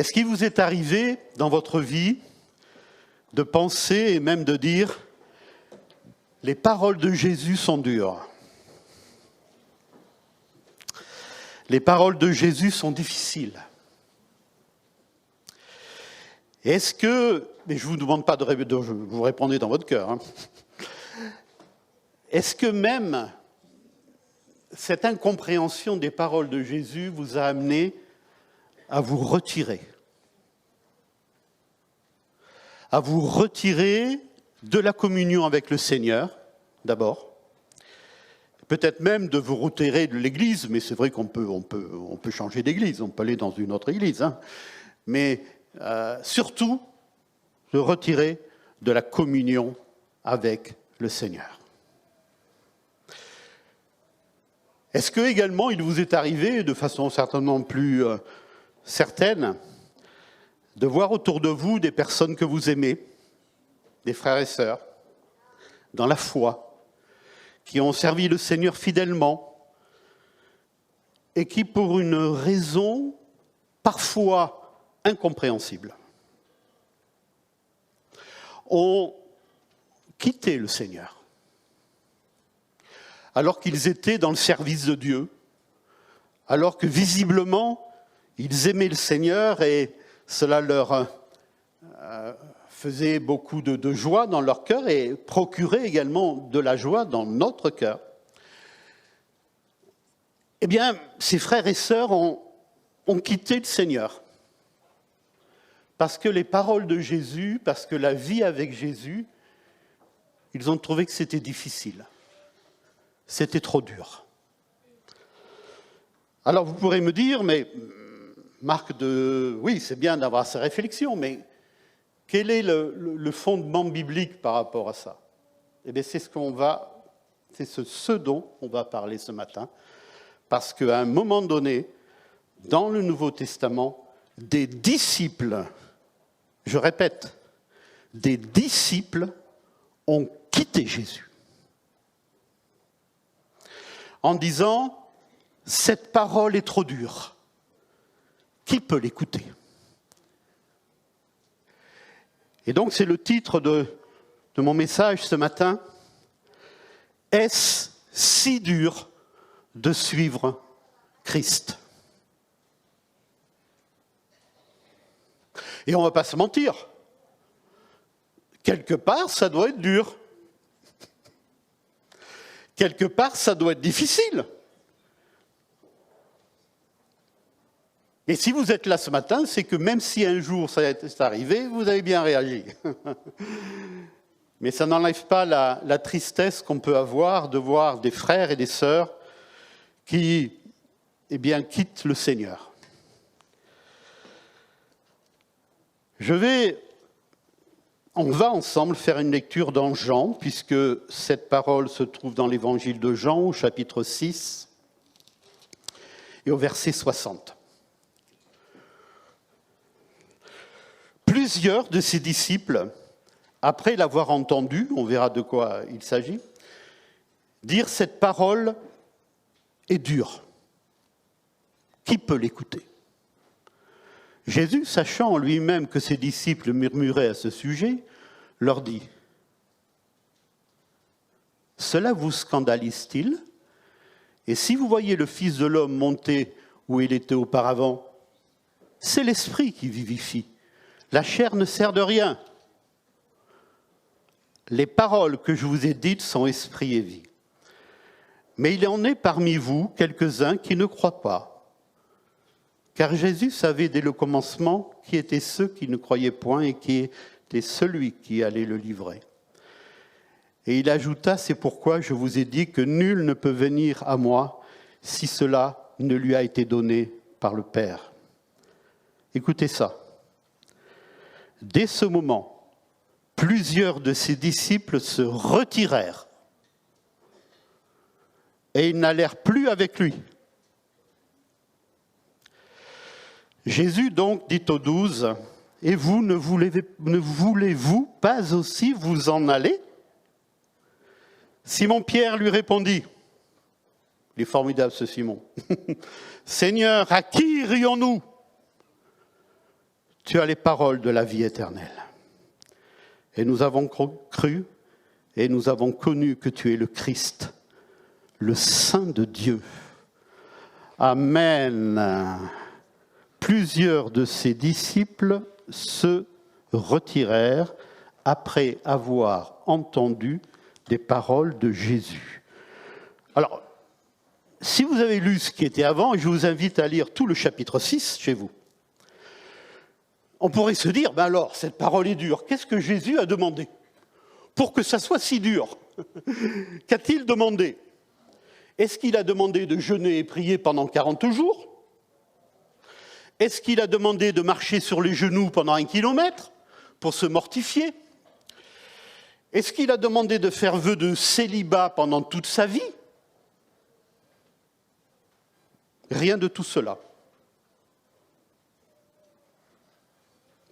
Est-ce qu'il vous est arrivé dans votre vie de penser et même de dire « les paroles de Jésus sont dures ». Les paroles de Jésus sont difficiles. Est-ce que, mais je ne vous demande pas de vous répondre dans votre cœur, est-ce que même cette incompréhension des paroles de Jésus vous a amené à vous retirer de la communion avec le Seigneur, d'abord, peut-être même de vous retirer de l'Église, mais c'est vrai qu'on peut changer d'église, on peut aller dans une autre église, mais surtout de retirer de la communion avec le Seigneur. Est-ce que également il vous est arrivé, de façon certainement plus certaine, de voir autour de vous des personnes que vous aimez, des frères et sœurs, dans la foi, qui ont servi le Seigneur fidèlement et qui, pour une raison parfois incompréhensible, ont quitté le Seigneur alors qu'ils étaient dans le service de Dieu, alors que visiblement ils aimaient le Seigneur et cela leur faisait beaucoup de joie dans leur cœur et procurait également de la joie dans notre cœur. Eh bien, ces frères et sœurs ont quitté le Seigneur parce que les paroles de Jésus, parce que la vie avec Jésus, ils ont trouvé que c'était difficile. C'était trop dur. Alors vous pourrez me dire, mais Marc, oui, c'est bien d'avoir ces réflexions, mais quel est le fondement biblique par rapport à ça ? Eh bien, c'est ce dont on va parler ce matin, parce qu'à un moment donné, dans le Nouveau Testament, des disciples, je répète, des disciples ont quitté Jésus. En disant, cette parole est trop dure. Qui peut l'écouter ? Et donc c'est le titre de mon message ce matin. Est-ce si dur de suivre Christ ? Et on ne va pas se mentir. Quelque part, ça doit être dur. Quelque part, ça doit être difficile. Et si vous êtes là ce matin, c'est que même si un jour ça est arrivé, vous avez bien réagi. Mais ça n'enlève pas la tristesse qu'on peut avoir de voir des frères et des sœurs qui, quittent le Seigneur. On va ensemble faire une lecture dans Jean, puisque cette parole se trouve dans l'évangile de Jean, au chapitre 6, et au verset 60. Plusieurs de ses disciples, après l'avoir entendu, on verra de quoi il s'agit, dire cette parole est dure. Qui peut l'écouter ? Jésus, sachant en lui-même que ses disciples murmuraient à ce sujet, leur dit « Cela vous scandalise-t-il ? Et si vous voyez le Fils de l'homme monter où il était auparavant, c'est l'Esprit qui vivifie. La chair ne sert de rien. Les paroles que je vous ai dites sont esprit et vie. Mais il en est parmi vous quelques-uns qui ne croient pas. Car Jésus savait dès le commencement qui étaient ceux qui ne croyaient point et qui était celui qui allait le livrer. Et il ajouta, c'est pourquoi je vous ai dit que nul ne peut venir à moi si cela ne lui a été donné par le Père. Écoutez ça. Dès ce moment, plusieurs de ses disciples se retirèrent et ils n'allèrent plus avec lui. Jésus donc dit aux 12, « Et vous, ne voulez-vous pas aussi vous en aller ?» Simon-Pierre lui répondit, il est formidable ce Simon, « Seigneur, à qui irions-nous ? tu as les paroles de la vie éternelle. Et nous avons cru et nous avons connu que tu es le Christ, le Saint de Dieu. Amen. Plusieurs de ses disciples se retirèrent après avoir entendu des paroles de Jésus. Alors, si vous avez lu ce qui était avant, je vous invite à lire tout le chapitre 6 chez vous. On pourrait se dire, ben alors, cette parole est dure. Qu'est-ce que Jésus a demandé pour que ça soit si dur? Qu'a-t-il demandé? Est-ce qu'il a demandé de jeûner et prier pendant 40 jours? Est-ce qu'il a demandé de marcher sur les genoux pendant 1 kilomètre pour se mortifier? Est-ce qu'il a demandé de faire vœu de célibat pendant toute sa vie? Rien de tout cela.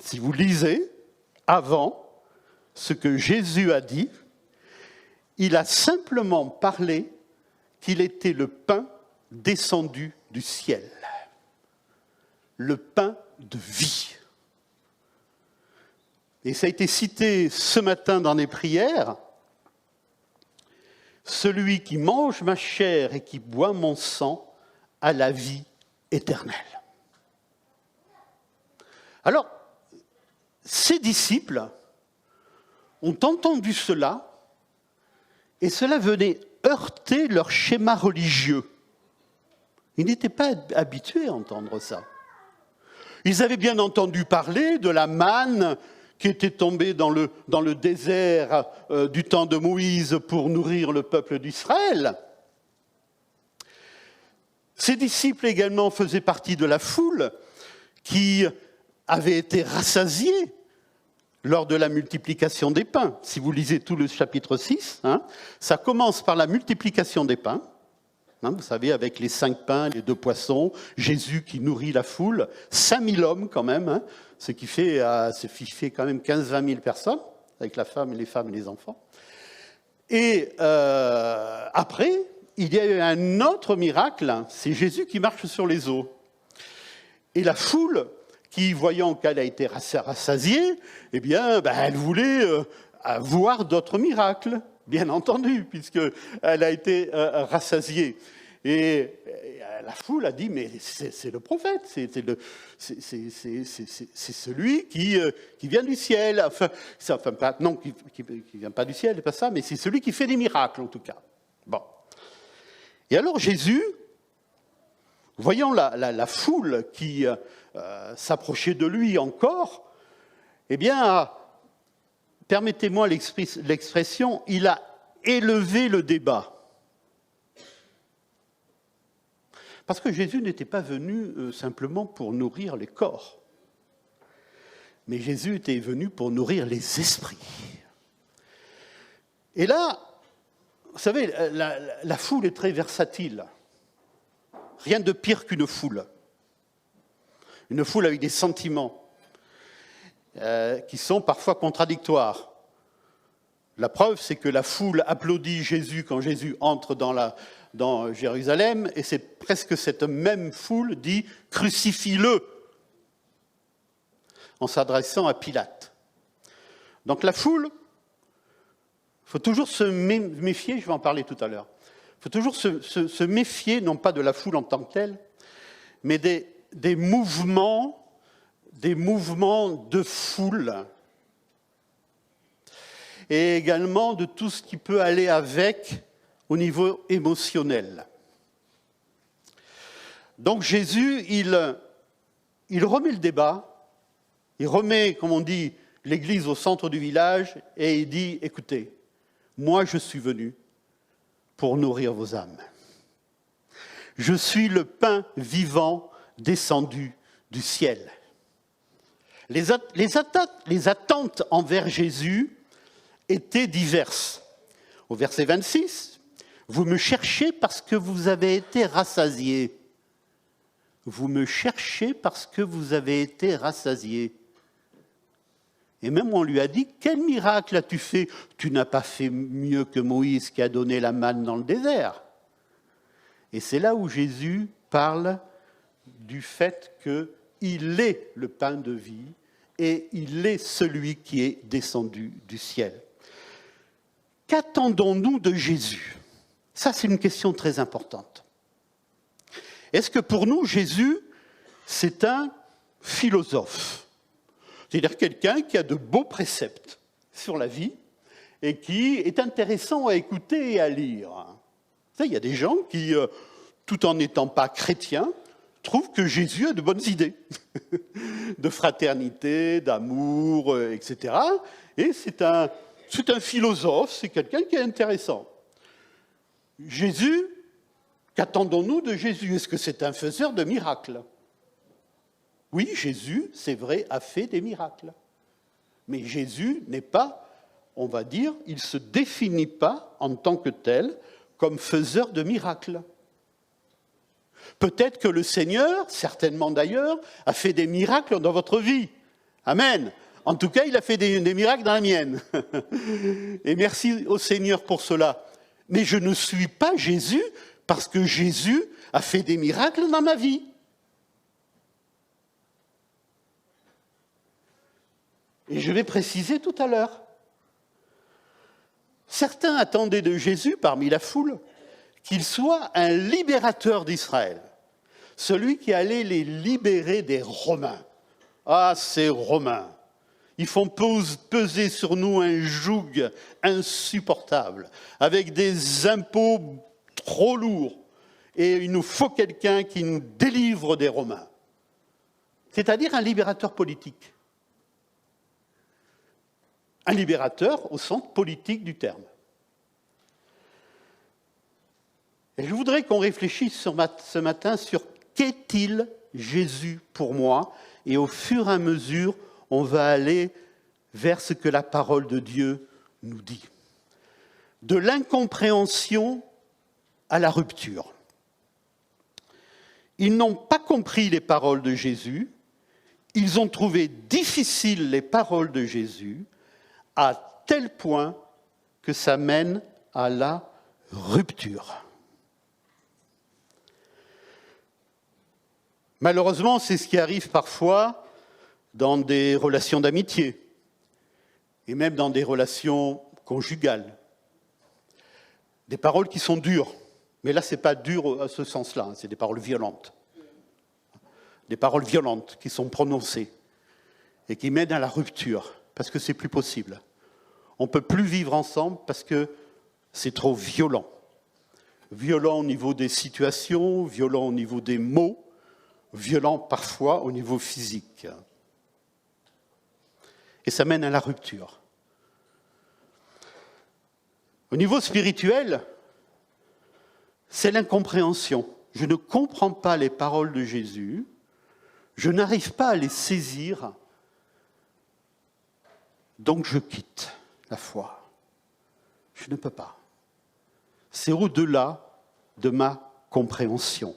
Si vous lisez avant ce que Jésus a dit, il a simplement parlé qu'il était le pain descendu du ciel, le pain de vie. Et ça a été cité ce matin dans les prières, celui qui mange ma chair et qui boit mon sang a la vie éternelle. Alors, ces disciples ont entendu cela et cela venait heurter leur schéma religieux. Ils n'étaient pas habitués à entendre ça. Ils avaient bien entendu parler de la manne qui était tombée dans le désert du temps de Moïse pour nourrir le peuple d'Israël. Ces disciples également faisaient partie de la foule qui avait été rassasiée lors de la multiplication des pains. Si vous lisez tout le chapitre 6, ça commence par la multiplication des pains. Vous savez, avec les 5 pains, les 2 poissons, Jésus qui nourrit la foule, 5000 hommes quand même, ce qui fait quand même 15-20 000 personnes, avec les femmes et les enfants. Et après, il y a eu un autre miracle, c'est Jésus qui marche sur les eaux. Et la foule, qui, voyant qu'elle a été rassasiée, eh bien, elle voulait voir d'autres miracles, bien entendu, puisqu'elle a été rassasiée. Et la foule a dit, mais c'est le prophète, c'est celui qui vient du ciel. Qui vient pas du ciel, c'est pas ça, mais c'est celui qui fait des miracles, en tout cas. Bon. Et alors Jésus, voyant la foule qui s'approchait de lui encore, eh bien, permettez-moi l'expression, il a élevé le débat. Parce que Jésus n'était pas venu simplement pour nourrir les corps, mais Jésus était venu pour nourrir les esprits. Et là, vous savez, la foule est très versatile. Rien de pire qu'une foule. Une foule avec des sentiments qui sont parfois contradictoires. La preuve, c'est que la foule applaudit Jésus quand Jésus entre dans Jérusalem, et c'est presque cette même foule dit « crucifie-le » en s'adressant à Pilate. Donc la foule, il faut toujours se méfier, je vais en parler tout à l'heure, il faut toujours se méfier, non pas de la foule en tant que telle, mais des mouvements de foule, et également de tout ce qui peut aller avec au niveau émotionnel. Donc Jésus, il remet le débat, il remet, comme on dit, l'église au centre du village, et il dit, écoutez, moi je suis venu pour nourrir vos âmes. Je suis le pain vivant descendu du ciel. Les attentes envers Jésus étaient diverses. Au verset 26, « Vous me cherchez parce que vous avez été rassasiés. » Vous me cherchez parce que vous avez été rassasiés. Et même on lui a dit, « Quel miracle as-tu fait? Tu n'as pas fait mieux que Moïse qui a donné la manne dans le désert. » Et c'est là où Jésus parle du fait qu'il est le pain de vie et il est celui qui est descendu du ciel. Qu'attendons-nous de Jésus? Ça, c'est une question très importante. Est-ce que pour nous, Jésus, c'est un philosophe? C'est-à-dire quelqu'un qui a de beaux préceptes sur la vie et qui est intéressant à écouter et à lire. Il y a des gens qui, tout en n'étant pas chrétiens, trouvent que Jésus a de bonnes idées de fraternité, d'amour, etc. Et c'est un philosophe, c'est quelqu'un qui est intéressant. Jésus, qu'attendons-nous de Jésus? Est-ce que c'est un faiseur de miracles? Oui, Jésus, c'est vrai, a fait des miracles. Mais Jésus n'est pas, on va dire, il ne se définit pas en tant que tel comme faiseur de miracles. Peut-être que le Seigneur, certainement d'ailleurs, a fait des miracles dans votre vie. Amen. En tout cas, il a fait des miracles dans la mienne. Et merci au Seigneur pour cela. Mais je ne suis pas Jésus parce que Jésus a fait des miracles dans ma vie. Et je vais préciser tout à l'heure. Certains attendaient de Jésus, parmi la foule, qu'il soit un libérateur d'Israël, celui qui allait les libérer des Romains. Ah, ces Romains, ils font peser sur nous un joug insupportable, avec des impôts trop lourds, et il nous faut quelqu'un qui nous délivre des Romains, c'est-à-dire un libérateur politique. Un libérateur au sens politique du terme. Et je voudrais qu'on réfléchisse ce matin sur qu'est-il Jésus pour moi, et au fur et à mesure, on va aller vers ce que la parole de Dieu nous dit. De l'incompréhension à la rupture. Ils n'ont pas compris les paroles de Jésus, ils ont trouvé difficiles les paroles de Jésus, à tel point que ça mène à la rupture. Malheureusement, c'est ce qui arrive parfois dans des relations d'amitié et même dans des relations conjugales. Des paroles qui sont dures, mais là, ce n'est pas dur à ce sens-là, c'est des paroles violentes. Des paroles violentes qui sont prononcées et qui mènent à la rupture. Parce que c'est plus possible. On ne peut plus vivre ensemble parce que c'est trop violent. Violent au niveau des situations, violent au niveau des mots, violent parfois au niveau physique. Et ça mène à la rupture. Au niveau spirituel, c'est l'incompréhension. Je ne comprends pas les paroles de Jésus, je n'arrive pas à les saisir. Donc je quitte la foi. Je ne peux pas. C'est au-delà de ma compréhension.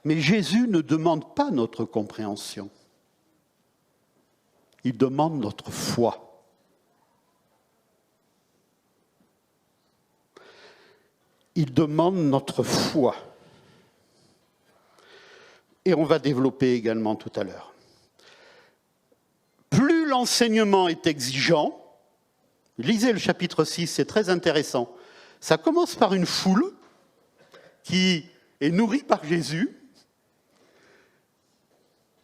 Mais Jésus ne demande pas notre compréhension. Il demande notre foi. Il demande notre foi. Et on va développer également tout à l'heure. Plus l'enseignement est exigeant, lisez le chapitre 6, c'est très intéressant. Ça commence par une foule qui est nourrie par Jésus,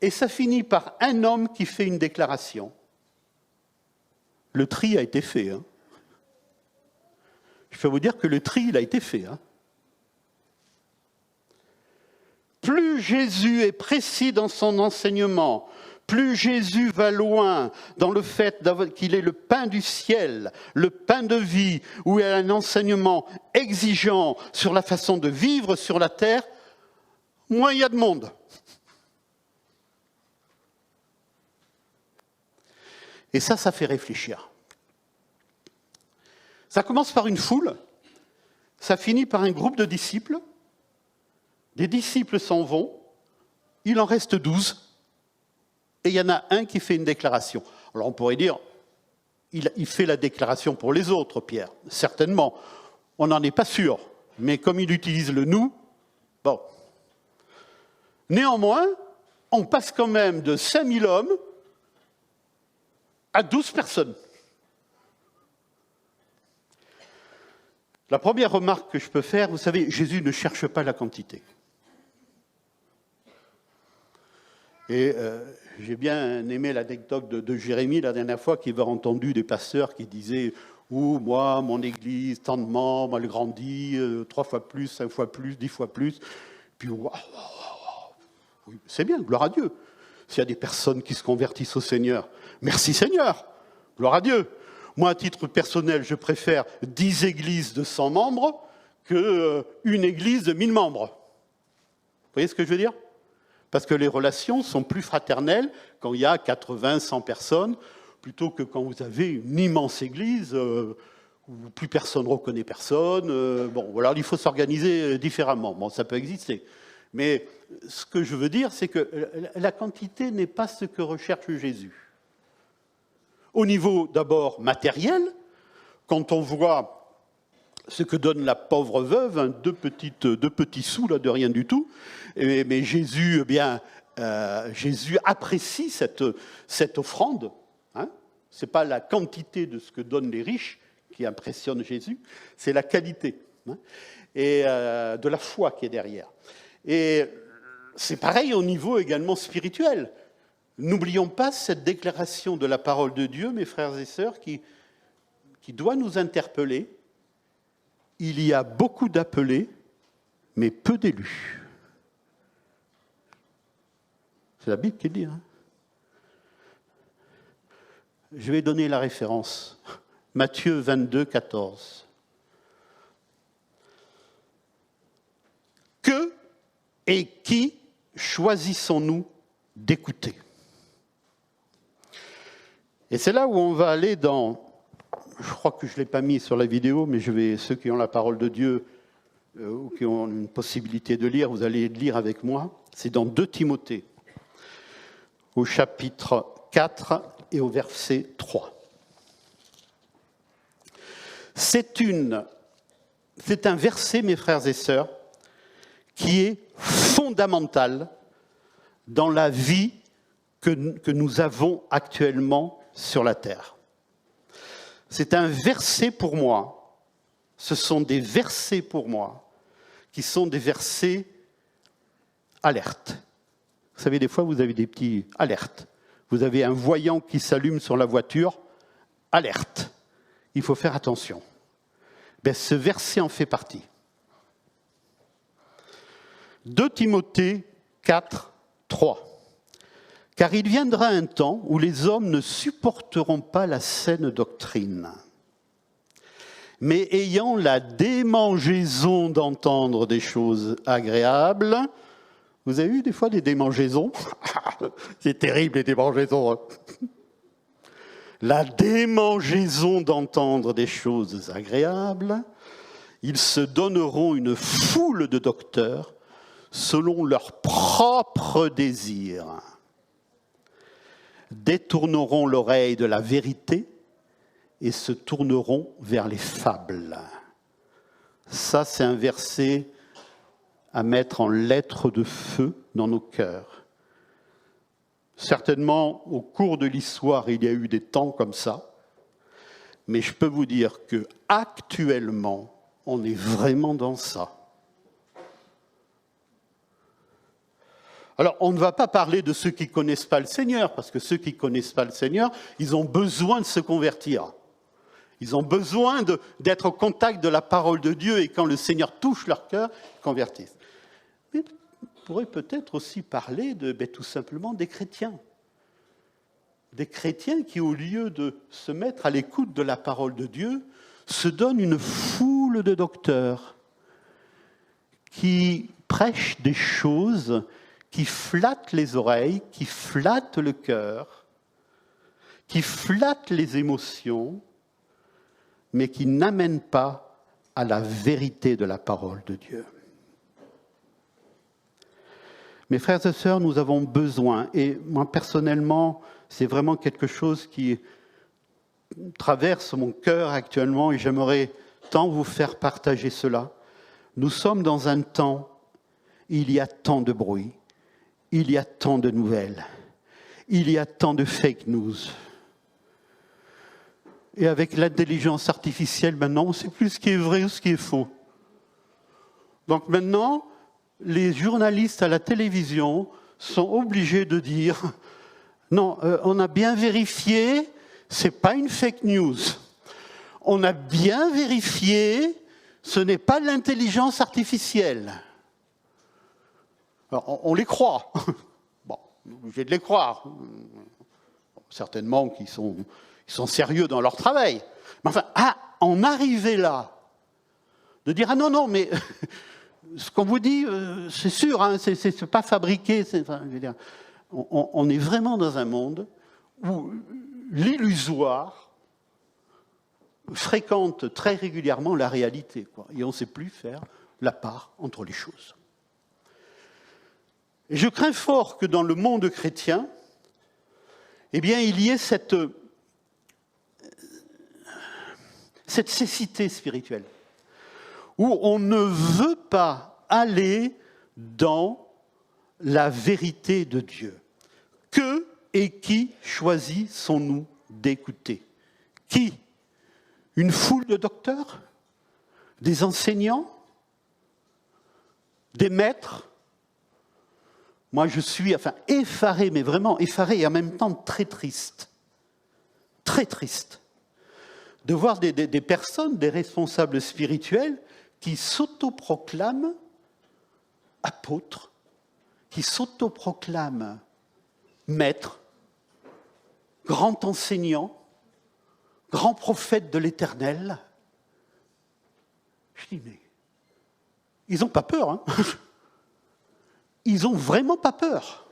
et ça finit par un homme qui fait une déclaration. Le tri a été fait. Hein. Je peux vous dire que le tri, il a été fait. Hein. Plus Jésus est précis dans son enseignement, plus Jésus va loin dans le fait qu'il est le pain du ciel, le pain de vie, où il y a un enseignement exigeant sur la façon de vivre sur la terre, moins il y a de monde. Et ça fait réfléchir. Ça commence par une foule, ça finit par un groupe de disciples. Des disciples s'en vont, il en reste 12, et il y en a un qui fait une déclaration. Alors on pourrait dire, il fait la déclaration pour les autres, Pierre, certainement. On n'en est pas sûr, mais comme il utilise le « nous », bon. Néanmoins, on passe quand même de 5000 hommes à 12 personnes. La première remarque que je peux faire, vous savez, Jésus ne cherche pas la quantité. Et j'ai bien aimé l'anecdote de Jérémie la dernière fois, qui avait entendu des pasteurs qui disaient « Oh, moi, mon église, tant de membres, elle grandit, 3 fois plus, 5 fois plus, 10 fois plus. » Puis, waouh, oui, c'est bien, gloire à Dieu. S'il y a des personnes qui se convertissent au Seigneur, merci Seigneur, gloire à Dieu. Moi, à titre personnel, je préfère 10 églises de 100 membres qu'une église de 1000 membres. Vous voyez ce que je veux dire ? Parce que les relations sont plus fraternelles quand il y a 80, 100 personnes, plutôt que quand vous avez une immense église où plus personne ne reconnaît personne. Bon, voilà, il faut s'organiser différemment. Bon, ça peut exister. Mais ce que je veux dire, c'est que la quantité n'est pas ce que recherche Jésus. Au niveau d'abord matériel, quand on voit ce que donne la pauvre veuve, hein, deux petits sous là, de rien du tout, mais Jésus, Jésus apprécie cette offrande. Hein. Ce n'est pas la quantité de ce que donnent les riches qui impressionne Jésus, c'est la qualité, hein, et de la foi qui est derrière. Et c'est pareil au niveau également spirituel. N'oublions pas cette déclaration de la parole de Dieu, mes frères et sœurs, qui doit nous interpeller. Il y a beaucoup d'appelés, mais peu d'élus. C'est la Bible qui le dit. Hein. Je vais donner la référence. Matthieu 22, 14. Que et qui choisissons-nous d'écouter ? Et c'est là où on va aller dans, je crois que je ne l'ai pas mis sur la vidéo, mais ceux qui ont la parole de Dieu ou qui ont une possibilité de lire, vous allez lire avec moi. C'est dans 2 Timothée, au chapitre 4 et au verset 3. C'est un verset, mes frères et sœurs, qui est fondamental dans la vie que nous avons actuellement sur la terre. C'est un verset pour moi, ce sont des versets pour moi, qui sont des versets alertes. Vous savez, des fois, vous avez des petits alertes. Vous avez un voyant qui s'allume sur la voiture, alerte. Il faut faire attention. Ben, ce verset en fait partie. 2 Timothée 4, 3. Car il viendra un temps où les hommes ne supporteront pas la saine doctrine, mais ayant la démangeaison d'entendre des choses agréables. Vous avez eu des fois des démangeaisons ? C'est terrible les démangeaisons. Hein. La démangeaison d'entendre des choses agréables, ils se donneront une foule de docteurs selon leurs propres désirs, détourneront l'oreille de la vérité et se tourneront vers les fables. Ça, c'est un verset à mettre en lettres de feu dans nos cœurs. Certainement, au cours de l'histoire, il y a eu des temps comme ça, mais je peux vous dire qu'actuellement, on est vraiment dans ça. Alors, on ne va pas parler de ceux qui ne connaissent pas le Seigneur, parce que ceux qui ne connaissent pas le Seigneur, ils ont besoin de se convertir. Ils ont besoin d'être au contact de la parole de Dieu, et quand le Seigneur touche leur cœur, ils convertissent. Mais on pourrait peut-être aussi parler tout simplement des chrétiens. Des chrétiens qui, au lieu de se mettre à l'écoute de la parole de Dieu, se donnent une foule de docteurs qui prêchent des choses qui flattent les oreilles, qui flattent le cœur, qui flattent les émotions, mais qui n'amènent pas à la vérité de la parole de Dieu. Mes frères et sœurs, nous avons besoin, et moi personnellement, c'est vraiment quelque chose qui traverse mon cœur actuellement, et j'aimerais tant vous faire partager cela. Nous sommes dans un temps, il y a tant de bruit. il y a tant de nouvelles, il y a tant de fake news. Et avec l'intelligence artificielle, maintenant, on ne sait plus ce qui est vrai ou ce qui est faux. Donc maintenant, les journalistes à la télévision sont obligés de dire « Non, on a bien vérifié, ce n'est pas une fake news. On a bien vérifié, ce n'est pas de l'intelligence artificielle. » Alors, on les croit. Bon, on est obligé de les croire. Certainement qu'ils sont sérieux dans leur travail. Mais enfin, en arriver là, de dire « Ah non, mais ce qu'on vous dit, c'est sûr, hein, c'est pas fabriqué. » Enfin, je veux dire, on est vraiment dans un monde où l'illusoire fréquente très régulièrement la réalité, quoi, et on ne sait plus faire la part entre les choses. Et je crains fort que dans le monde chrétien, eh bien, il y ait cette cécité spirituelle, où on ne veut pas aller dans la vérité de Dieu. Que et qui choisissons-nous d'écouter? Qui? Une foule de docteurs? Des enseignants? Des maîtres? Moi, je suis effaré, mais vraiment effaré et en même temps très triste de voir des personnes, des responsables spirituels qui s'autoproclament apôtres, qui s'autoproclament maîtres, grands enseignants, grands prophètes de l'Éternel. Je dis, mais ils n'ont pas peur, hein. Ils n'ont vraiment pas peur.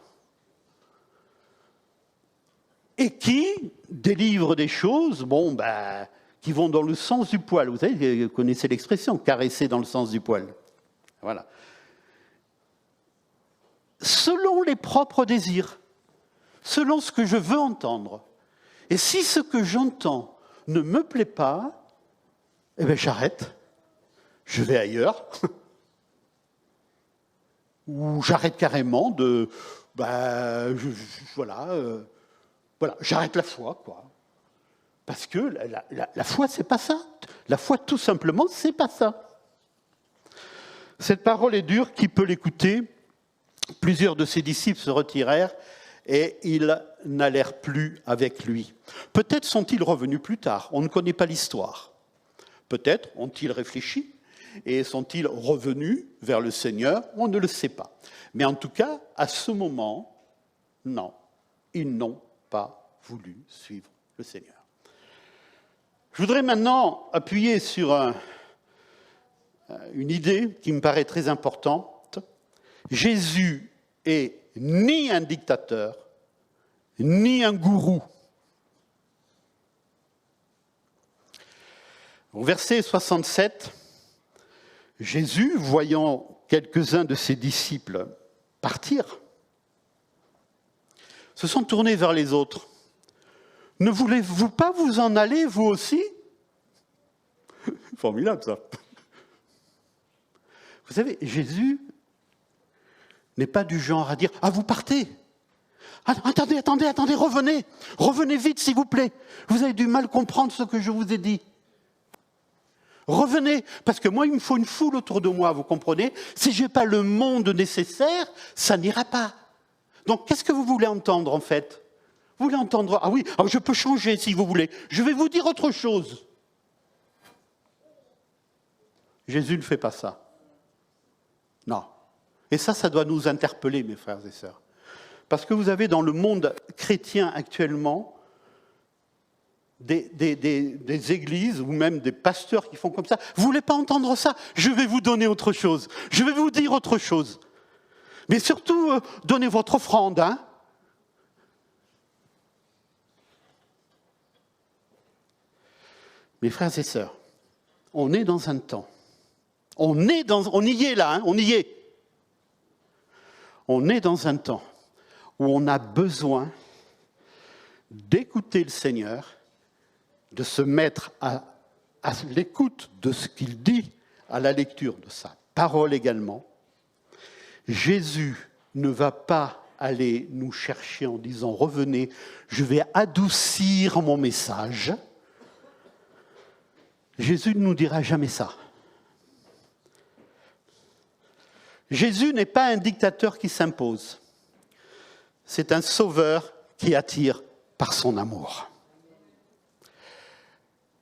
Et qui délivrent des choses, qui vont dans le sens du poil. Vous savez, vous connaissez l'expression, caresser dans le sens du poil. Voilà. Selon les propres désirs, selon ce que je veux entendre. Et si ce que j'entends ne me plaît pas, eh bien j'arrête, je vais ailleurs. Ou j'arrête carrément j'arrête la foi, quoi. Parce que la foi, c'est pas ça. La foi, tout simplement, c'est pas ça. Cette parole est dure, qui peut l'écouter? Plusieurs de ses disciples se retirèrent et ils n'allèrent plus avec lui. Peut-être sont-ils revenus plus tard, on ne connaît pas l'histoire. Peut-être ont-ils réfléchi et sont-ils revenus vers le Seigneur? On ne le sait pas. Mais en tout cas, à ce moment, non, ils n'ont pas voulu suivre le Seigneur. Je voudrais maintenant appuyer sur une idée qui me paraît très importante. Jésus est ni un dictateur, ni un gourou. Au verset 67, Jésus, voyant quelques-uns de ses disciples partir, se sont tournés vers les autres. « Ne voulez-vous pas vous en aller, vous aussi ?» Formidable, ça. Vous savez, Jésus n'est pas du genre à dire « Ah, vous partez ! Attendez, revenez vite, s'il vous plaît. Vous avez du mal comprendre ce que je vous ai dit. Revenez, parce que moi, il me faut une foule autour de moi, vous comprenez? Si je n'ai pas le monde nécessaire, ça n'ira pas. Donc, qu'est-ce que vous voulez entendre, en fait? Vous voulez entendre, ah oui, alors je peux changer si vous voulez. Je vais vous dire autre chose. Jésus ne fait pas ça. Non. Et ça doit nous interpeller, mes frères et sœurs. Parce que vous avez dans le monde chrétien actuellement des églises ou même des pasteurs qui font comme ça. Vous ne voulez pas entendre ça? Je vais vous donner autre chose. Je vais vous dire autre chose. Mais surtout, donnez votre offrande, hein. Mes frères et sœurs, on est dans un temps. On y est là, hein, on y est. On est dans un temps où on a besoin d'écouter le Seigneur, de se mettre à l'écoute de ce qu'il dit, à la lecture de sa parole également. Jésus ne va pas aller nous chercher en disant « Revenez, je vais adoucir mon message », Jésus ne nous dira jamais ça. Jésus n'est pas un dictateur qui s'impose. C'est un sauveur qui attire par son amour.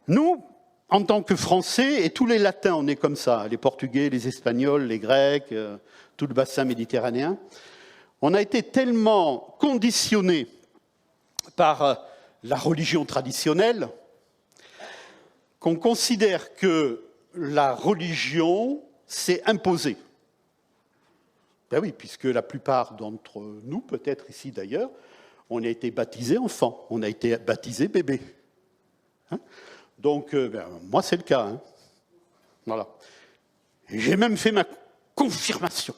Nous, en tant que Français, et tous les Latins, on est comme ça, les Portugais, les Espagnols, les Grecs, tout le bassin méditerranéen, on a été tellement conditionnés par la religion traditionnelle qu'on considère que la religion s'est imposée. Ben oui, puisque la plupart d'entre nous, peut-être ici d'ailleurs, on a été baptisés enfants, on a été baptisés bébés. Hein? Donc, moi, c'est le cas. Hein. Voilà. Et j'ai même fait ma confirmation.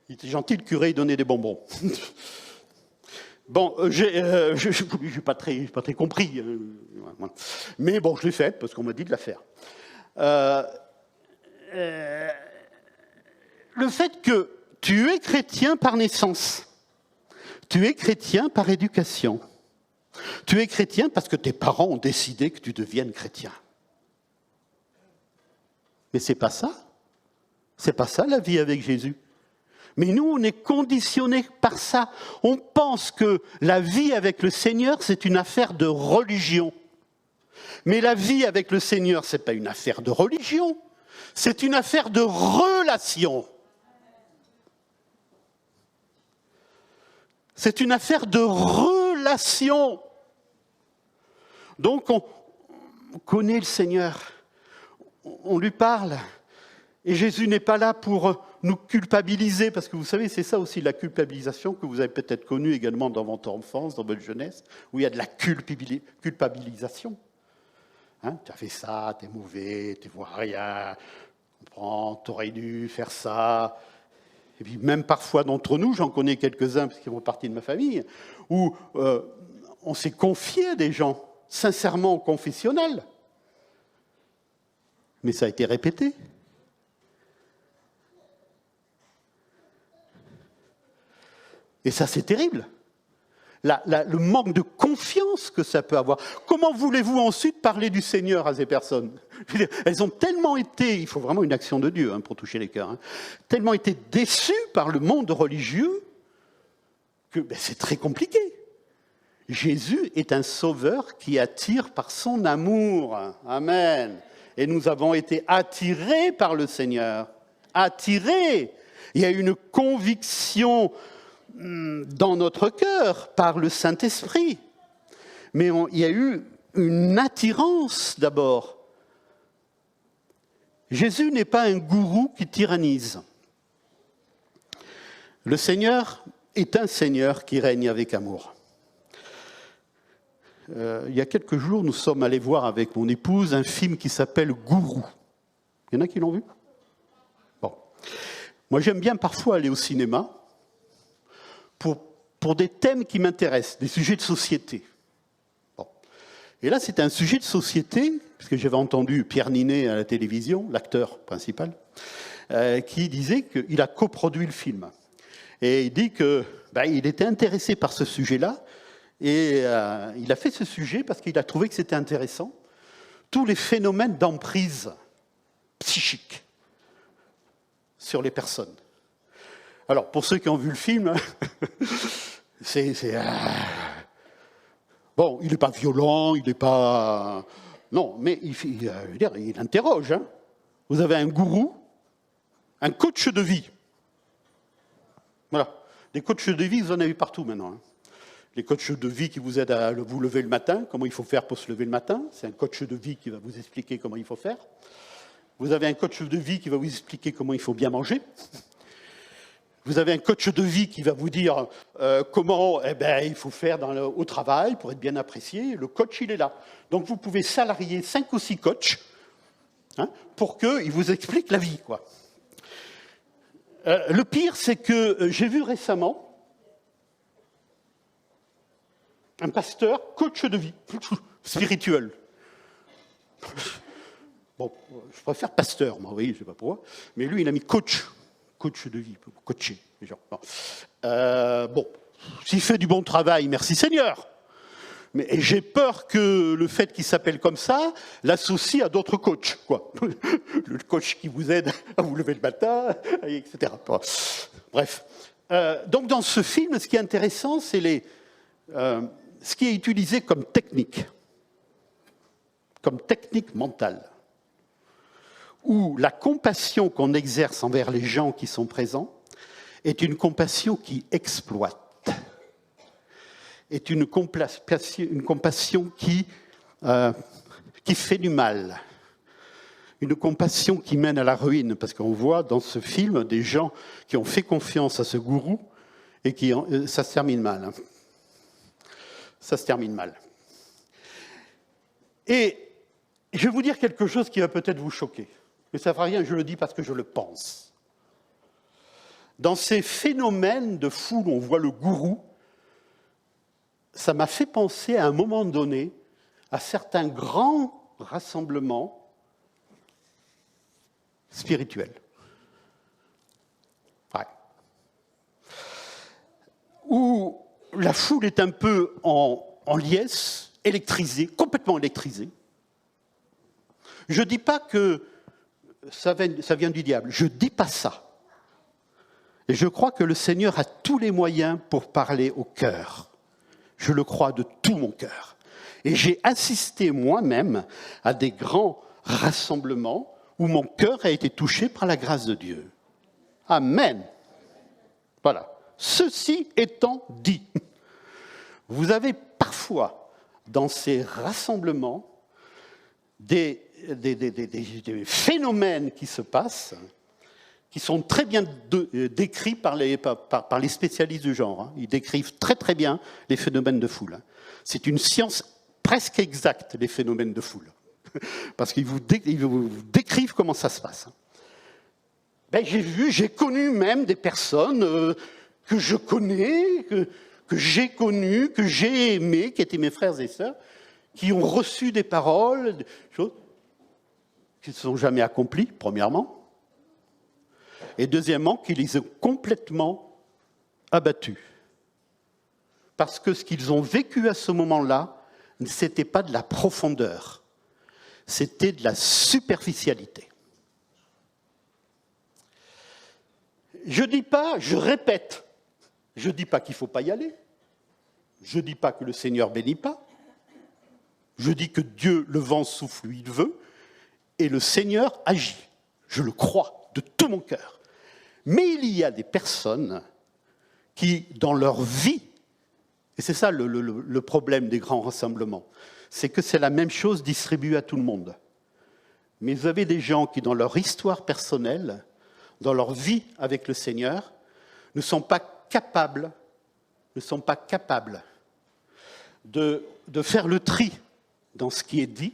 Il était gentil, le curé, il donnait des bonbons. Bon, je n'ai pas très compris. Mais bon, je l'ai fait, parce qu'on m'a dit de la faire. Le fait que tu es chrétien par naissance, tu es chrétien par éducation, tu es chrétien parce que tes parents ont décidé que tu deviennes chrétien. Mais c'est pas ça. C'est pas ça la vie avec Jésus. Mais nous, on est conditionnés par ça. On pense que la vie avec le Seigneur, c'est une affaire de religion. Mais la vie avec le Seigneur, ce n'est pas une affaire de religion. C'est une affaire de relation. C'est une affaire de relation. Donc, on connaît le Seigneur. On lui parle. Et Jésus n'est pas là pour nous culpabiliser, parce que vous savez, c'est ça aussi la culpabilisation que vous avez peut-être connue également dans votre enfance, dans votre jeunesse, où il y a de la culpabilisation. Hein, tu as fait ça, tu es mauvais, tu ne vois rien, tu aurais dû faire ça. Et puis même parfois d'entre nous, j'en connais quelques-uns, parce qu'ils font partie de ma famille, où on s'est confié à des gens, sincèrement au confessionnal. Mais ça a été répété. Et ça, c'est terrible. Le manque de confiance que ça peut avoir. Comment voulez-vous ensuite parler du Seigneur à ces personnes ? Je veux dire, elles ont tellement été, il faut vraiment une action de Dieu pour toucher les cœurs, tellement été déçues par le monde religieux que c'est très compliqué. Jésus est un sauveur qui attire par son amour. Amen. Et nous avons été attirés par le Seigneur. Attirés. Il y a une conviction dans notre cœur par le Saint-Esprit. Mais il y a eu une attirance d'abord. Jésus n'est pas un gourou qui tyrannise. Le Seigneur est un Seigneur qui règne avec amour. Il y a quelques jours, nous sommes allés voir avec mon épouse un film qui s'appelle Gourou. Il y en a qui l'ont vu ? Bon. Moi, j'aime bien parfois aller au cinéma pour des thèmes qui m'intéressent, des sujets de société. Bon. Et là, c'était un sujet de société, puisque j'avais entendu Pierre Ninet à la télévision, l'acteur principal, qui disait qu'il a coproduit le film. Et il dit qu'il était intéressé par ce sujet-là, et il a fait ce sujet parce qu'il a trouvé que c'était intéressant. Tous les phénomènes d'emprise psychique sur les personnes. Alors, pour ceux qui ont vu le film, bon, il n'est pas violent, il n'est pas... Non, mais il interroge. Hein. Vous avez un gourou, un coach de vie. Voilà. Des coachs de vie, vous en avez partout maintenant. Hein. Les coachs de vie qui vous aident à vous lever le matin, comment il faut faire pour se lever le matin. C'est un coach de vie qui va vous expliquer comment il faut faire. Vous avez un coach de vie qui va vous expliquer comment il faut bien manger. Vous avez un coach de vie qui va vous dire comment il faut faire au travail pour être bien apprécié. Le coach, il est là. Donc, vous pouvez salarier 5 ou 6 coachs pour qu'ils vous expliquent la vie, quoi. Le pire, c'est que j'ai vu récemment un pasteur coach de vie, spirituel. Bon, je préfère pasteur, moi, oui, je ne sais pas pourquoi. Mais lui, il a mis coach coach de vie, coacher. Genre. Bon, s'il fait du bon travail, merci Seigneur. Mais j'ai peur que le fait qu'il s'appelle comme ça l'associe à d'autres coachs, quoi. Le coach qui vous aide à vous lever le matin, etc. Bref. Donc dans ce film, ce qui est intéressant, c'est ce qui est utilisé comme technique mentale, où la compassion qu'on exerce envers les gens qui sont présents est une compassion qui exploite, est une compassion qui fait du mal, une compassion qui mène à la ruine, parce qu'on voit dans ce film des gens qui ont fait confiance à ce gourou et ça se termine mal. Ça se termine mal. Et je vais vous dire quelque chose qui va peut-être vous choquer, mais ça ne fera rien, je le dis parce que je le pense. Dans ces phénomènes de foule où on voit le gourou, ça m'a fait penser à un moment donné à certains grands rassemblements spirituels. Ouais. Où la foule est un peu en liesse, électrisée, complètement électrisée. Je ne dis pas que ça vient du diable, je ne dis pas ça. Et je crois que le Seigneur a tous les moyens pour parler au cœur. Je le crois de tout mon cœur. Et j'ai assisté moi-même à des grands rassemblements où mon cœur a été touché par la grâce de Dieu. Amen. Voilà. Ceci étant dit, vous avez parfois dans ces rassemblements des phénomènes qui se passent, qui sont très bien décrits par les spécialistes du genre. Ils décrivent très très bien les phénomènes de foule. C'est une science presque exacte, les phénomènes de foule. Parce qu'ils vous décrivent comment ça se passe. Ben, j'ai connu même des personnes que je connais, que j'ai connues, que j'ai aimées, qui étaient mes frères et sœurs, qui ont reçu des paroles, des choses qui ne se sont jamais accomplies, premièrement. Et deuxièmement, qui les ont complètement abattus. Parce que ce qu'ils ont vécu à ce moment-là, ce n'était pas de la profondeur, c'était de la superficialité. Je dis pas, je répète, je dis pas qu'il ne faut pas y aller, je dis pas que le Seigneur bénit pas, je dis que Dieu, le vent souffle où il veut, et le Seigneur agit. Je le crois de tout mon cœur. Mais il y a des personnes qui, dans leur vie, et c'est ça le problème des grands rassemblements, c'est que c'est la même chose distribuée à tout le monde. Mais vous avez des gens qui, dans leur histoire personnelle, dans leur vie avec le Seigneur, ne sont pas capables de faire le tri dans ce qui est dit,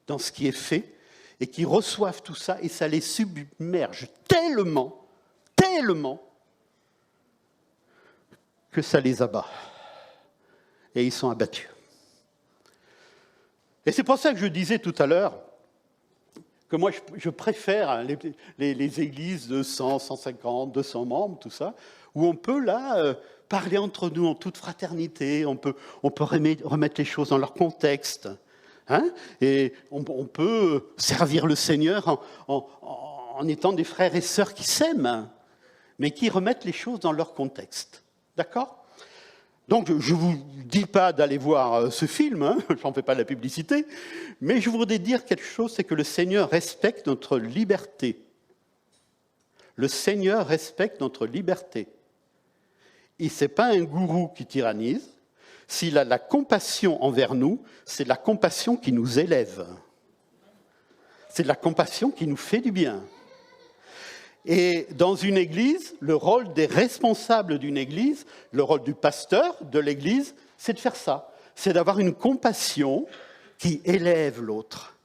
dans ce qui est fait, et qui reçoivent tout ça, et ça les submerge tellement que ça les abat. Et ils sont abattus. Et c'est pour ça que je disais tout à l'heure que moi, je préfère les églises de 100, 150, 200 membres, tout ça, où on peut, là, parler entre nous en toute fraternité, on peut remettre les choses dans leur contexte, hein, et on peut servir le Seigneur en étant des frères et sœurs qui s'aiment, mais qui remettent les choses dans leur contexte. D'accord ? Donc, je ne vous dis pas d'aller voir ce film, hein, je n'en fais pas la publicité, mais je voudrais dire quelque chose, c'est que le Seigneur respecte notre liberté. Le Seigneur respecte notre liberté. Et ce n'est pas un gourou qui tyrannise. S'il a la compassion envers nous, c'est la compassion qui nous élève. C'est la compassion qui nous fait du bien. Et dans une église, le rôle des responsables d'une église, le rôle du pasteur de l'église, c'est de faire ça. C'est d'avoir une compassion qui élève l'autre,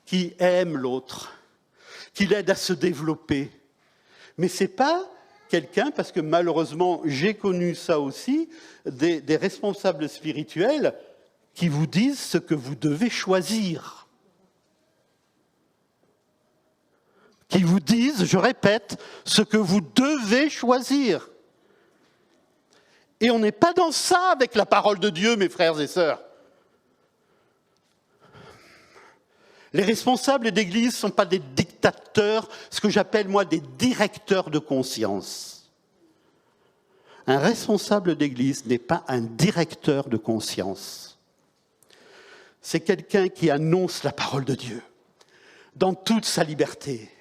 qui aime l'autre, qui l'aide à se développer. Mais ce n'est pas quelqu'un, parce que malheureusement, j'ai connu ça aussi, des responsables spirituels qui vous disent ce que vous devez choisir. qui vous disent, je répète, ce que vous devez choisir. Et on n'est pas dans ça avec la parole de Dieu, mes frères et sœurs. Les responsables d'église ne sont pas des dictateurs, ce que j'appelle moi des directeurs de conscience. Un responsable d'église n'est pas un directeur de conscience. C'est quelqu'un qui annonce la parole de Dieu dans toute sa liberté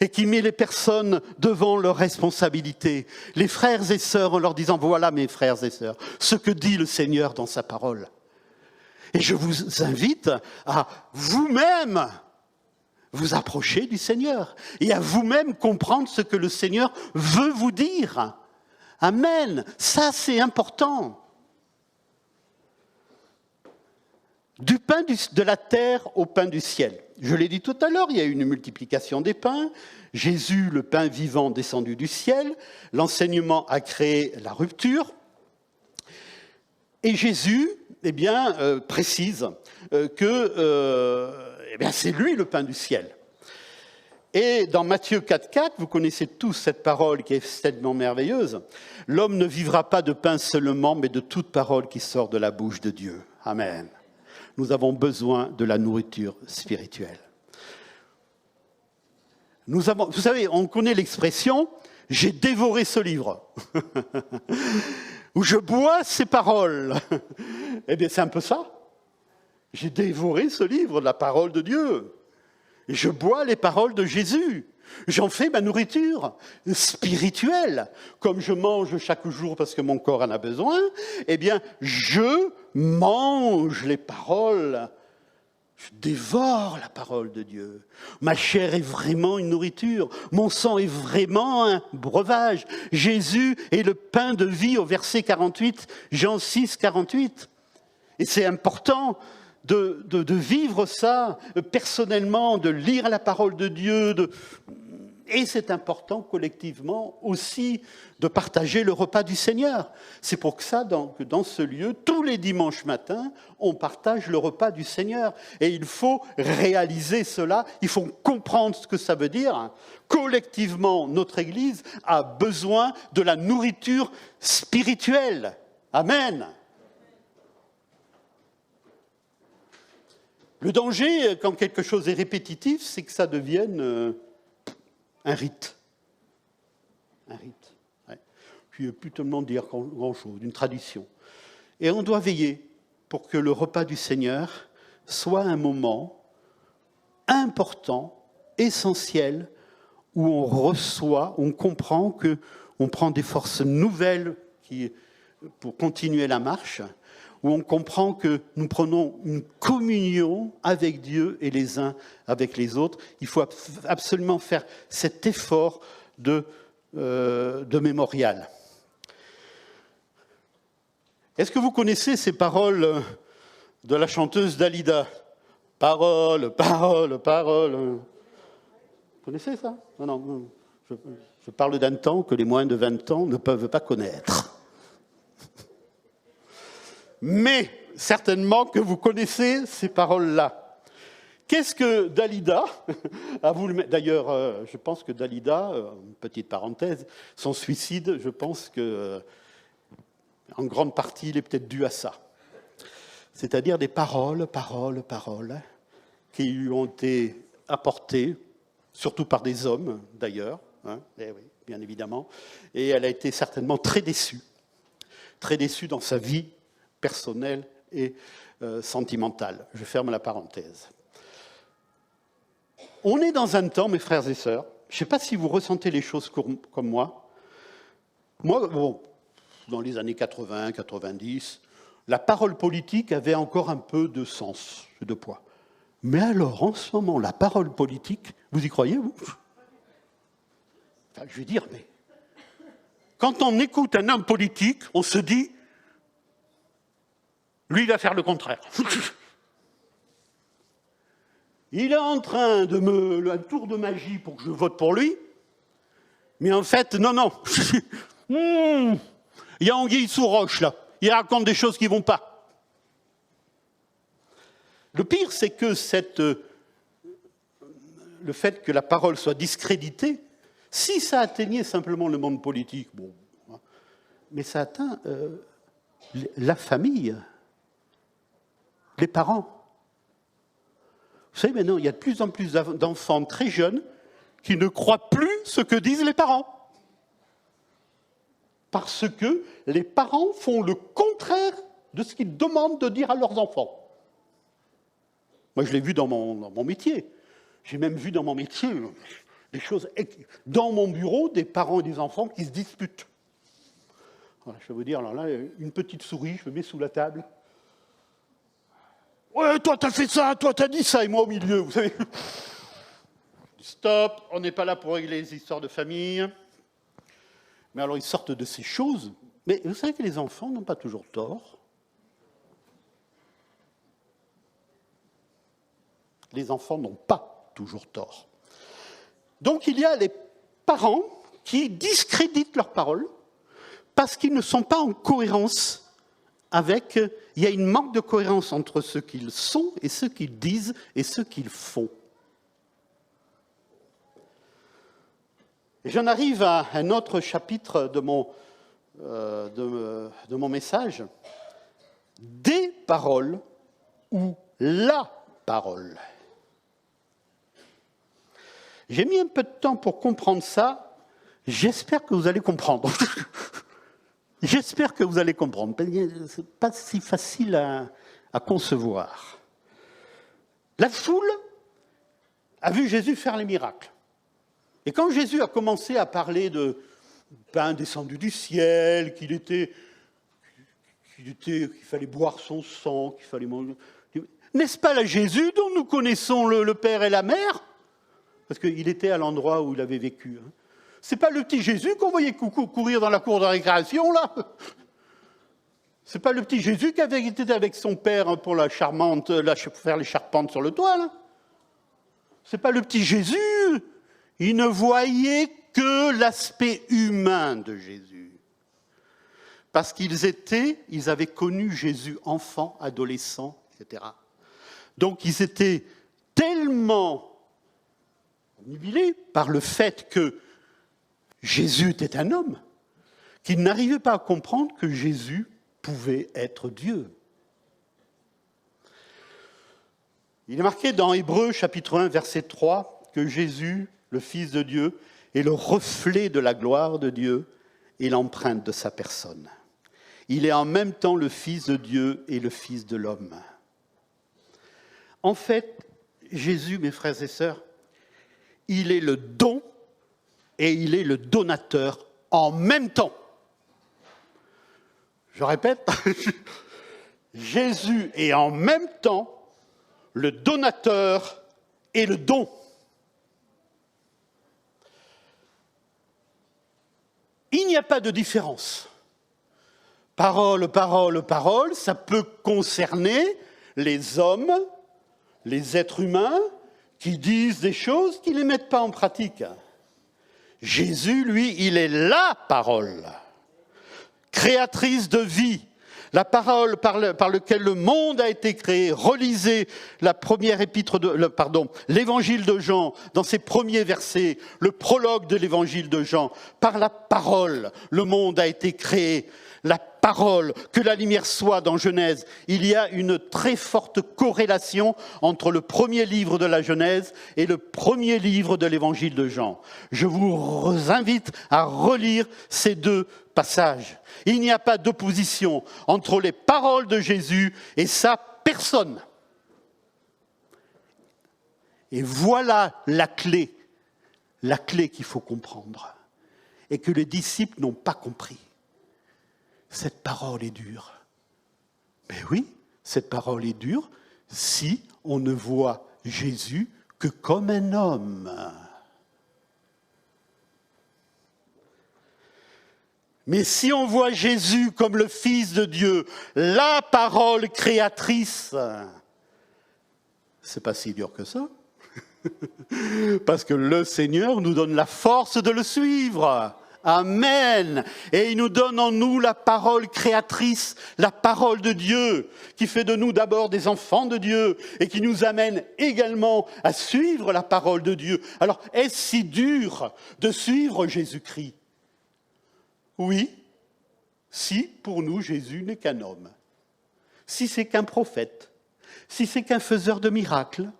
et qui met les personnes devant leurs responsabilités, les frères et sœurs, en leur disant « Voilà mes frères et sœurs, ce que dit le Seigneur dans sa parole ». Et je vous invite à vous-même vous approcher du Seigneur et à vous-même comprendre ce que le Seigneur veut vous dire. Amen. Ça, c'est important. Du pain de la terre au pain du ciel. Je l'ai dit tout à l'heure, il y a eu une multiplication des pains. Jésus, le pain vivant descendu du ciel. L'enseignement a créé la rupture. Et Jésus, précise que c'est lui le pain du ciel. Et dans Matthieu 4,4, vous connaissez tous cette parole qui est tellement merveilleuse. L'homme ne vivra pas de pain seulement, mais de toute parole qui sort de la bouche de Dieu. Amen. Nous avons besoin de la nourriture spirituelle. Vous savez, on connaît l'expression « j'ai dévoré ce livre ». Où je bois ces paroles. Eh bien, c'est un peu ça. J'ai dévoré ce livre, la parole de Dieu. Et je bois les paroles de Jésus. J'en fais ma nourriture spirituelle. Comme je mange chaque jour parce que mon corps en a besoin, eh bien, je mange les paroles. Je dévore la parole de Dieu. Ma chair est vraiment une nourriture. Mon sang est vraiment un breuvage. Jésus est le pain de vie au verset 48, Jean 6, 48. Et c'est important de vivre ça personnellement, de lire la parole de Dieu. Et c'est important collectivement aussi de partager le repas du Seigneur. C'est pour ça que dans ce lieu, tous les dimanches matins, on partage le repas du Seigneur. Et il faut réaliser cela, il faut comprendre ce que ça veut dire. Collectivement, notre Église a besoin de la nourriture spirituelle. Amen. Le danger, quand quelque chose est répétitif, c'est que ça devienne un rite. Un rite. Ouais. Puis plus tellement dire grand-chose, une tradition. Et on doit veiller pour que le repas du Seigneur soit un moment important, essentiel, où on reçoit, on comprend qu'on prend des forces nouvelles pour continuer la marche, où on comprend que nous prenons une communion avec Dieu et les uns avec les autres. Il faut absolument faire cet effort de mémorial. Est-ce que vous connaissez ces paroles de la chanteuse Dalida ? Parole, parole, parole. Vous connaissez ça ? Non. Je parle d'un temps que les moins de 20 ans ne peuvent pas connaître. Mais certainement que vous connaissez ces paroles-là. Qu'est-ce que Dalida a voulu... D'ailleurs, je pense que Dalida, une petite parenthèse, son suicide, je pense que en grande partie, il est peut-être dû à ça. C'est-à-dire des paroles qui lui ont été apportées, surtout par des hommes d'ailleurs, oui, bien évidemment, et elle a été certainement très déçue dans sa vie personnelle et sentimentale. Je ferme la parenthèse. On est dans un temps, mes frères et sœurs, je ne sais pas si vous ressentez les choses comme moi. Moi, dans les années 80, 90, la parole politique avait encore un peu de sens, de poids. Mais alors, en ce moment, la parole politique, vous y croyez, vous ? Enfin, je veux dire, mais quand on écoute un homme politique, on se dit, lui, il va faire le contraire. Il est en train de un tour de magie pour que je vote pour lui, mais en fait, non. Il y a anguille sous roche, là. Il raconte des choses qui ne vont pas. Le pire, c'est que le fait que la parole soit discréditée, si ça atteignait simplement le monde politique, bon, mais ça atteint la famille, les parents. Vous savez, maintenant, il y a de plus en plus d'enfants très jeunes qui ne croient plus ce que disent les parents. Parce que les parents font le contraire de ce qu'ils demandent de dire à leurs enfants. Moi, je l'ai vu dans mon métier. J'ai même vu dans mon métier des choses, dans mon bureau, des parents et des enfants qui se disputent. Voilà, je vais vous dire, alors là, une petite souris, je me mets sous la table. Ouais, toi, t'as fait ça, toi, t'as dit ça, et moi au milieu, vous savez. Stop, on n'est pas là pour régler les histoires de famille. Mais alors, ils sortent de ces choses. Mais vous savez que les enfants n'ont pas toujours tort. Les enfants n'ont pas toujours tort. Donc, il y a les parents qui discréditent leurs paroles parce qu'ils ne sont pas en cohérence avec... Il y a une manque de cohérence entre ce qu'ils sont et ce qu'ils disent et ce qu'ils font. Et j'en arrive à un autre chapitre de mon message. Des paroles ou la parole. J'ai mis un peu de temps pour comprendre ça. J'espère que vous allez comprendre. J'espère que vous allez comprendre. Ce n'est pas si facile à concevoir. La foule a vu Jésus faire les miracles. Et quand Jésus a commencé à parler de pain descendu du ciel, qu'il fallait boire son sang, qu'il fallait manger... N'est-ce pas là Jésus dont nous connaissons le père et la mère? Parce qu'il était à l'endroit où il avait vécu. C'est pas le petit Jésus qu'on voyait courir dans la cour de récréation, là? C'est pas le petit Jésus qui avait été avec son père pour faire les charpentes sur le toit, là? C'est pas le petit Jésus? Il ne voyait que l'aspect humain de Jésus. Parce qu'ils avaient connu Jésus enfant, adolescent, etc. Donc ils étaient tellement obnubilés par le fait que Jésus était un homme, qu'ils n'arrivaient pas à comprendre que Jésus pouvait être Dieu. Il est marqué dans Hébreux chapitre 1, verset 3, que Jésus, le Fils de Dieu, est le reflet de la gloire de Dieu et l'empreinte de sa personne. Il est en même temps le Fils de Dieu et le Fils de l'homme. En fait, Jésus, mes frères et sœurs, il est le don et il est le donateur en même temps. Je répète, Jésus est en même temps le donateur et le don. Il n'y a pas de différence. Parole, parole, parole, ça peut concerner les hommes, les êtres humains qui disent des choses qui ne les mettent pas en pratique. Jésus, lui, il est la parole, créatrice de vie, la parole par laquelle le monde a été créé. Relisez la première l'évangile de Jean, dans ses premiers versets, le prologue de l'évangile de Jean. Par la parole, le monde a été créé. La parole, que la lumière soit dans Genèse. Il y a une très forte corrélation entre le premier livre de la Genèse et le premier livre de l'évangile de Jean. Je vous invite à relire ces deux passages. Il n'y a pas d'opposition entre les paroles de Jésus et sa personne. Et voilà la clé qu'il faut comprendre et que les disciples n'ont pas compris. Cette parole est dure. Mais oui, cette parole est dure si on ne voit Jésus que comme un homme. Mais si on voit Jésus comme le Fils de Dieu, la parole créatrice, c'est pas si dur que ça. Parce que le Seigneur nous donne la force de le suivre. Amen. Et il nous donne en nous la parole créatrice, la parole de Dieu, qui fait de nous d'abord des enfants de Dieu et qui nous amène également à suivre la parole de Dieu. Alors, est-ce si dur de suivre Jésus-Christ? Oui, si pour nous Jésus n'est qu'un homme, si c'est qu'un prophète, si c'est qu'un faiseur de miracles.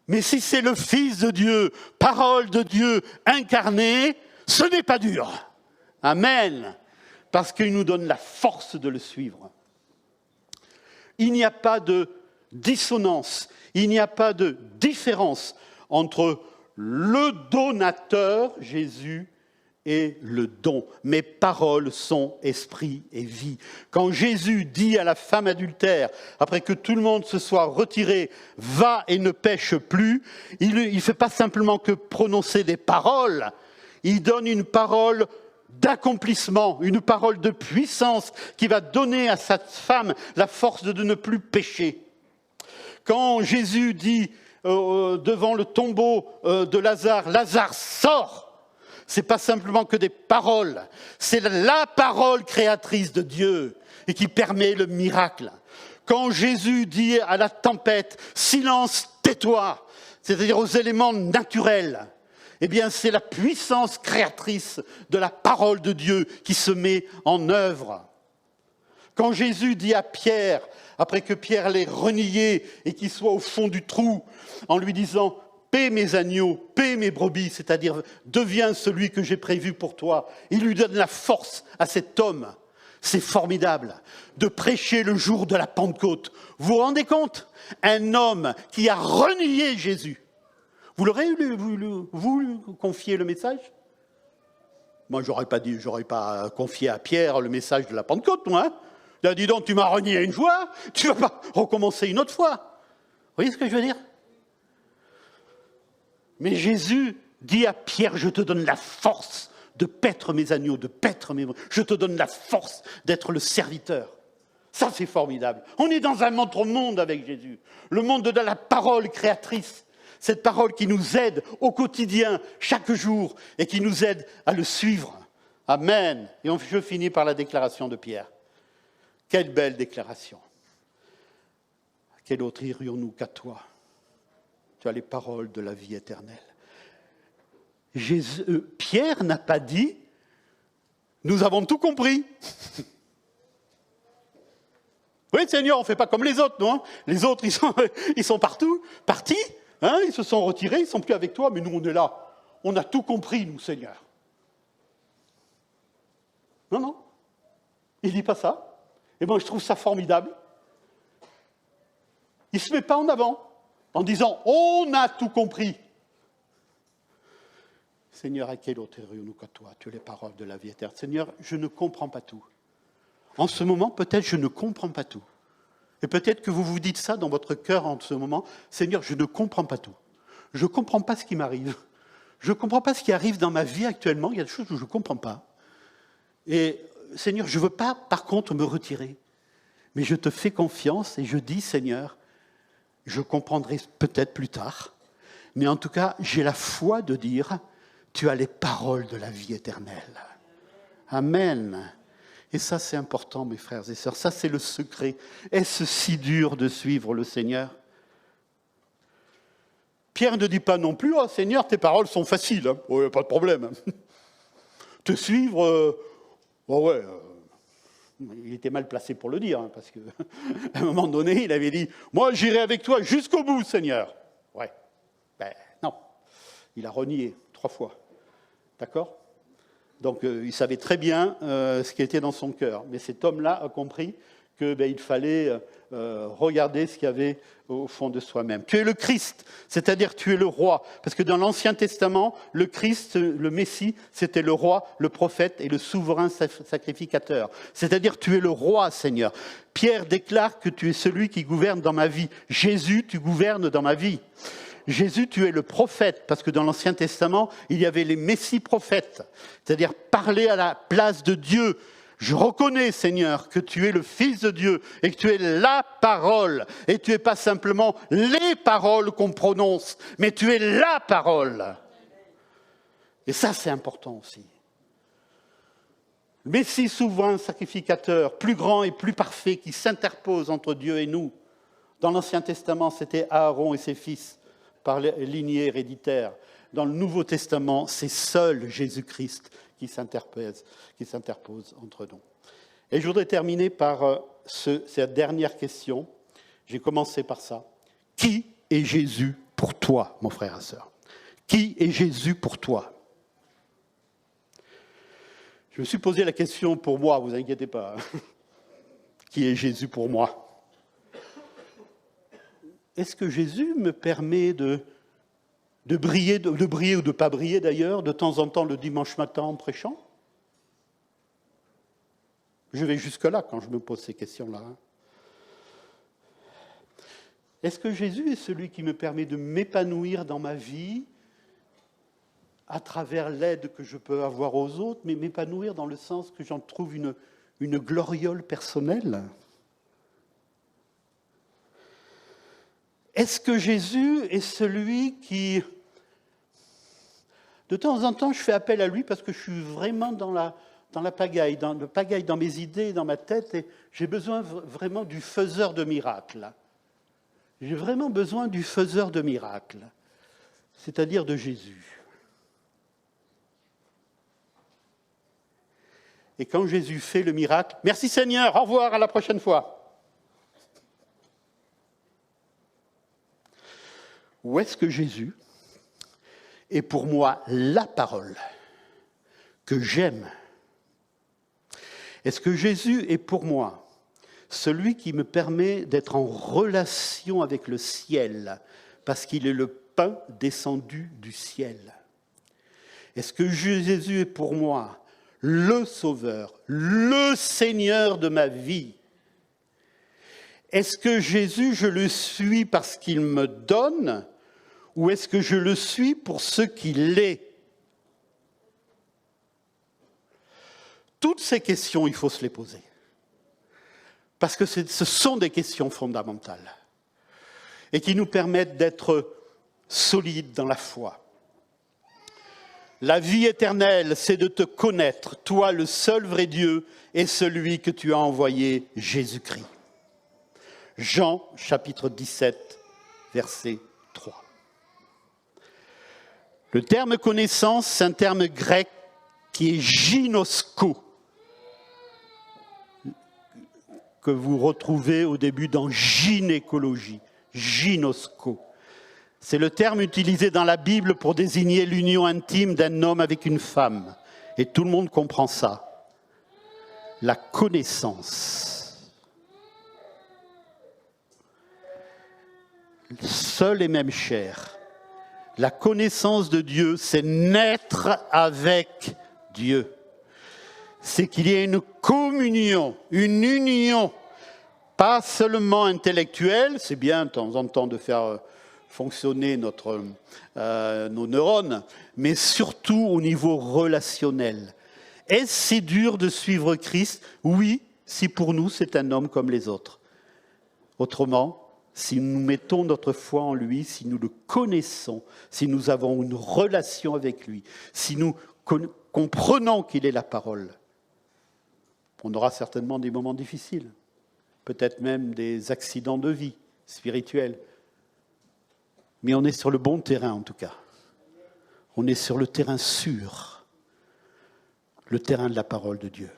Mais si c'est le Fils de Dieu, parole de Dieu incarnée, ce n'est pas dur. Amen. Parce qu'il nous donne la force de le suivre. Il n'y a pas de dissonance, il n'y a pas de différence entre le donateur, Jésus, et le don. Mes paroles sont esprit et vie. Quand Jésus dit à la femme adultère, après que tout le monde se soit retiré, va et ne pêche plus, il ne fait pas simplement que prononcer des paroles, il donne une parole d'accomplissement, une parole de puissance qui va donner à cette femme la force de ne plus pécher. Quand Jésus dit devant le tombeau de Lazare, Lazare sort, ce n'est pas simplement que des paroles, c'est la parole créatrice de Dieu et qui permet le miracle. Quand Jésus dit à la tempête, silence, tais-toi, c'est-à-dire aux éléments naturels, eh bien c'est la puissance créatrice de la parole de Dieu qui se met en œuvre. Quand Jésus dit à Pierre, après que Pierre l'ait renié et qu'il soit au fond du trou, en lui disant « paie mes agneaux, paie mes brebis », c'est-à-dire « deviens celui que j'ai prévu pour toi », il lui donne la force à cet homme. C'est formidable de prêcher le jour de la Pentecôte. Vous vous rendez compte? Un homme qui a renié Jésus. Vous l'aurez vous confier le message? Moi, j'aurais pas confié à Pierre le message de la Pentecôte, moi. Hein. Il a dit donc, tu m'as renié une fois, tu ne vas pas recommencer une autre fois. Vous voyez ce que je veux dire? Mais Jésus dit à Pierre, je te donne la force de paître mes agneaux, de paître mes... Je te donne la force d'être le serviteur. Ça, c'est formidable. On est dans un autre monde avec Jésus. Le monde de la parole créatrice. Cette parole qui nous aide au quotidien, chaque jour, et qui nous aide à le suivre. Amen. Et je finis par la déclaration de Pierre. Quelle belle déclaration. À quel autre irions-nous qu'à toi? Tu as les paroles de la vie éternelle. Pierre n'a pas dit « Nous avons tout compris ». Oui, Seigneur, on ne fait pas comme les autres, non? Les autres, ils sont partout, partis, hein, ils se sont retirés, ils ne sont plus avec toi, mais nous, on est là. On a tout compris, nous, Seigneur. Non, non, il ne dit pas ça. Et moi, je trouve ça formidable. Il ne se met pas en avant en disant « On a tout compris ». Seigneur, à quel autre irions-nous qu'à toi? Tu as les paroles de la vie éternelle. Seigneur, je ne comprends pas tout. En ce moment, peut-être je ne comprends pas tout. Et peut-être que vous vous dites ça dans votre cœur en ce moment. Seigneur, je ne comprends pas tout. Je ne comprends pas ce qui m'arrive. Je ne comprends pas ce qui arrive dans ma vie actuellement. Il y a des choses que je ne comprends pas. Et Seigneur, je ne veux pas, par contre, me retirer. Mais je te fais confiance et je dis, Seigneur, je comprendrai peut-être plus tard. Mais en tout cas, j'ai la foi de dire, tu as les paroles de la vie éternelle. Amen. Et ça, c'est important, mes frères et sœurs. Ça, c'est le secret. Est-ce si dur de suivre le Seigneur? Pierre ne dit pas non plus, « Oh Seigneur, tes paroles sont faciles. Hein. Oh, pas de problème. Te suivre, il était mal placé pour le dire, hein, parce qu'à un moment donné, il avait dit, « Moi, j'irai avec toi jusqu'au bout, Seigneur. » Ouais. Ben non. Il a renié 3 fois. D'accord? Donc, il savait très bien ce qui était dans son cœur. Mais cet homme-là a compris qu'il fallait regarder ce qu'il y avait au fond de soi-même. Tu es le Christ, c'est-à-dire tu es le roi. Parce que dans l'Ancien Testament, le Christ, le Messie, c'était le roi, le prophète et le souverain sacrificateur. C'est-à-dire tu es le roi, Seigneur. Pierre déclare que tu es celui qui gouverne dans ma vie. Jésus, tu gouvernes dans ma vie. Jésus, tu es le prophète, parce que dans l'Ancien Testament, il y avait les messies prophètes, c'est-à-dire parler à la place de Dieu. Je reconnais, Seigneur, que tu es le Fils de Dieu et que tu es la parole. Et tu n'es pas simplement les paroles qu'on prononce, mais tu es la parole. Et ça, c'est important aussi. Le Messie souverain sacrificateur, plus grand et plus parfait, qui s'interpose entre Dieu et nous. Dans l'Ancien Testament, c'était Aaron et ses fils, par lignée héréditaire. Dans le Nouveau Testament, c'est seul Jésus-Christ qui s'interpose entre nous. Et je voudrais terminer par cette dernière question. J'ai commencé par ça. Qui est Jésus pour toi, mon frère et sœur? Qui est Jésus pour toi? Je me suis posé la question pour moi, vous inquiétez pas. Qui est Jésus pour moi? Est-ce que Jésus me permet de briller ou de ne pas briller d'ailleurs, de temps en temps le dimanche matin en prêchant? Je vais jusque-là quand je me pose ces questions-là. Est-ce que Jésus est celui qui me permet de m'épanouir dans ma vie à travers l'aide que je peux avoir aux autres, mais m'épanouir dans le sens que j'en trouve une gloriole personnelle? Est-ce que Jésus est celui qui... De temps en temps, je fais appel à lui parce que je suis vraiment dans la pagaille, dans mes idées, dans ma tête, et j'ai besoin vraiment du faiseur de miracles. J'ai vraiment besoin du faiseur de miracles, c'est-à-dire de Jésus. Et quand Jésus fait le miracle, merci Seigneur, au revoir, à la prochaine fois. Ou est-ce que Jésus est pour moi la parole que j'aime? Est-ce que Jésus est pour moi celui qui me permet d'être en relation avec le ciel, parce qu'il est le pain descendu du ciel? Est-ce que Jésus est pour moi le Sauveur, le Seigneur de ma vie? Est-ce que Jésus, je le suis parce qu'il me donne, ou est-ce que je le suis pour ce qu'il est? Toutes ces questions, il faut se les poser. Parce que ce sont des questions fondamentales et qui nous permettent d'être solides dans la foi. La vie éternelle, c'est de te connaître, toi le seul vrai Dieu et celui que tu as envoyé, Jésus-Christ. Jean, chapitre 17, verset 3. Le terme connaissance, c'est un terme grec qui est gynosko, que vous retrouvez au début dans gynécologie, gynosko. C'est le terme utilisé dans la Bible pour désigner l'union intime d'un homme avec une femme. Et tout le monde comprend ça. La connaissance. Seule et même chair. La connaissance de Dieu, c'est naître avec Dieu. C'est qu'il y ait une communion, une union, pas seulement intellectuelle, c'est bien de temps en temps de faire fonctionner nos neurones, mais surtout au niveau relationnel. Est-ce si dur de suivre Christ? Oui, si pour nous c'est un homme comme les autres. Autrement, si nous mettons notre foi en lui, si nous le connaissons, si nous avons une relation avec lui, si nous comprenons qu'il est la parole, on aura certainement des moments difficiles, peut-être même des accidents de vie spirituels. Mais on est sur le bon terrain en tout cas. On est sur le terrain sûr, le terrain de la parole de Dieu.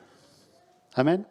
Amen.